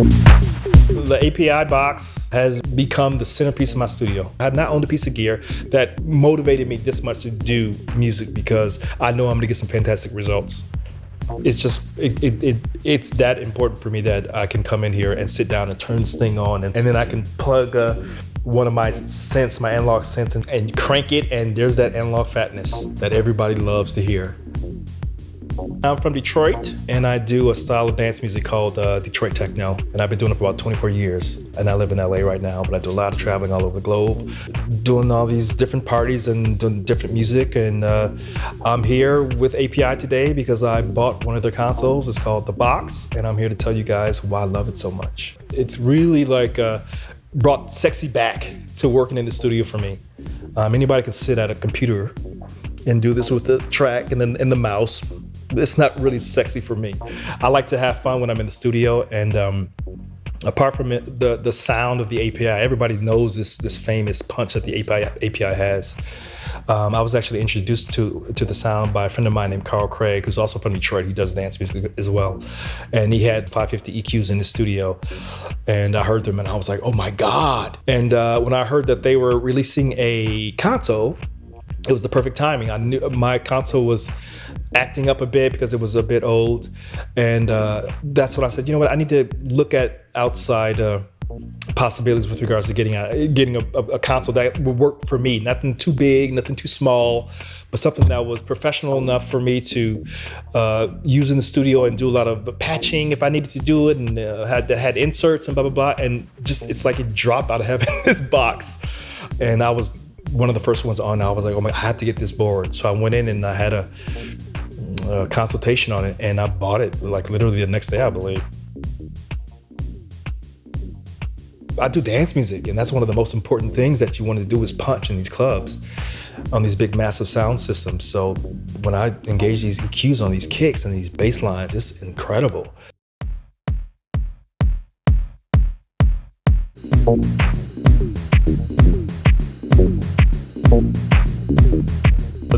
The API box has become the centerpiece of my studio. I have not owned a piece of gear that motivated me this much to do music because I know I'm gonna get some fantastic results. It's just, it's that important for me that I can come in here and sit down and turn this thing on and then I can plug one of my synths, my analog synths, and crank it, and there's that analog fatness that everybody loves to hear. I'm from Detroit, and I do a style of dance music called Detroit Techno, and I've been doing it for about 24 years. And I live in LA right now, but I do a lot of traveling all over the globe, doing all these different parties and doing different music. And I'm here with API today because I bought one of their consoles. It's called The Box, and I'm here to tell you guys why I love it so much. It's really like brought sexy back to working in the studio for me. Anybody can sit at a computer and do this with the track and the mouse. It's not really sexy for me. I like to have fun when I'm in the studio, and apart from it, the sound of the API, everybody knows this famous punch that the API has. I was actually introduced to the sound by a friend of mine named Carl Craig, who's also from Detroit. He does dance music as well. And he had 550 EQs in his studio. And I heard them and I was like, oh my God. And when I heard that they were releasing a console, it was the perfect timing. I knew my console was acting up a bit because it was a bit old. And that's when I said, you know what, I need to look at outside possibilities with regards to getting a console that would work for me. Nothing too big, nothing too small, but something that was professional enough for me to use in the studio and do a lot of patching if I needed to do it, and had inserts and blah, blah, blah. And just, it's like it dropped out of heaven, this box. And I was one of the first ones on. I was like, oh my, I had to get this board. So I went in and I had a consultation on it, and I bought it like literally the next day, I believe. I do dance music, and that's one of the most important things that you want to do is punch in these clubs on these big, massive sound systems. So when I engage these EQs on these kicks and these bass lines, it's incredible.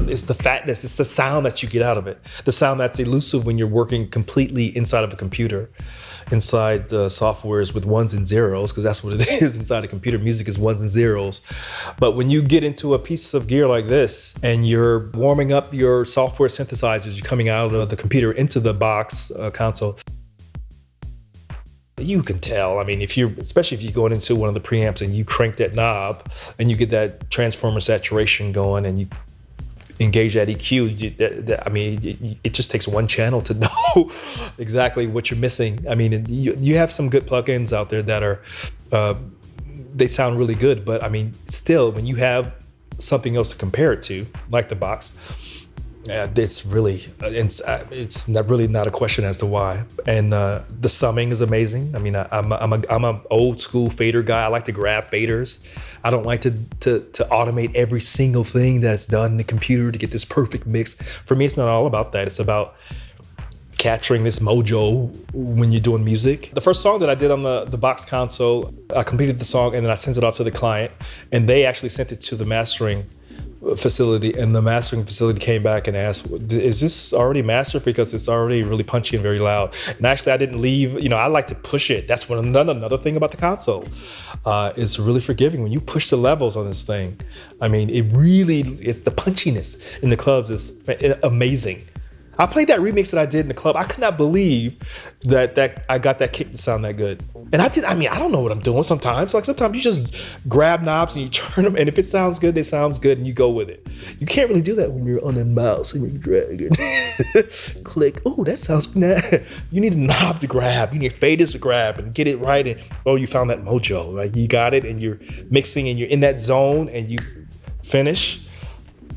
It's the fatness, it's the sound that you get out of it. The sound that's elusive when you're working completely inside of a computer, inside the softwares with ones and zeros, because that's what it is inside a computer. Music is ones and zeros. But when you get into a piece of gear like this and you're warming up your software synthesizers, you're coming out of the computer into the box console, you can tell. I mean, especially if you're going into one of the preamps and you crank that knob and you get that transformer saturation going and you engage that EQ, I mean, it just takes one channel to know exactly what you're missing. I mean, you have some good plugins out there that are, they sound really good, but I mean, still, when you have something else to compare it to, like the box, it's really not a question as to why. And the summing is amazing. I mean, I'm an old school fader guy. I like to grab faders. I don't like to automate every single thing that's done in the computer to get this perfect mix. For me, it's not all about that. It's about capturing this mojo when you're doing music. The first song that I did on the box console, I completed the song and then I sent it off to the client, and they actually sent it to the mastering facility, and the mastering facility came back and asked, is this already mastered, because it's already really punchy and very loud. And actually I didn't leave, I like to push it. That's another thing about the console. It's really forgiving when you push the levels on this thing. I mean, it's the punchiness in the clubs is amazing. I played that remix that I did in the club. I could not believe that I got that kick to sound that good. And I don't know what I'm doing sometimes. Like sometimes you just grab knobs and you turn them, and if it sounds good, it sounds good, and you go with it. You can't really do that when you're on the mouse and you're dragging. Click, oh, that sounds good. You need a knob to grab. You need faders to grab and get it right. And you found that mojo, right? You got it, and you're mixing, and you're in that zone, and you finish.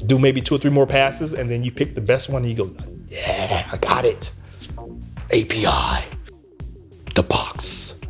Do maybe 2 or 3 more passes, and then you pick the best one, and you go, yeah, I got it. API, the box.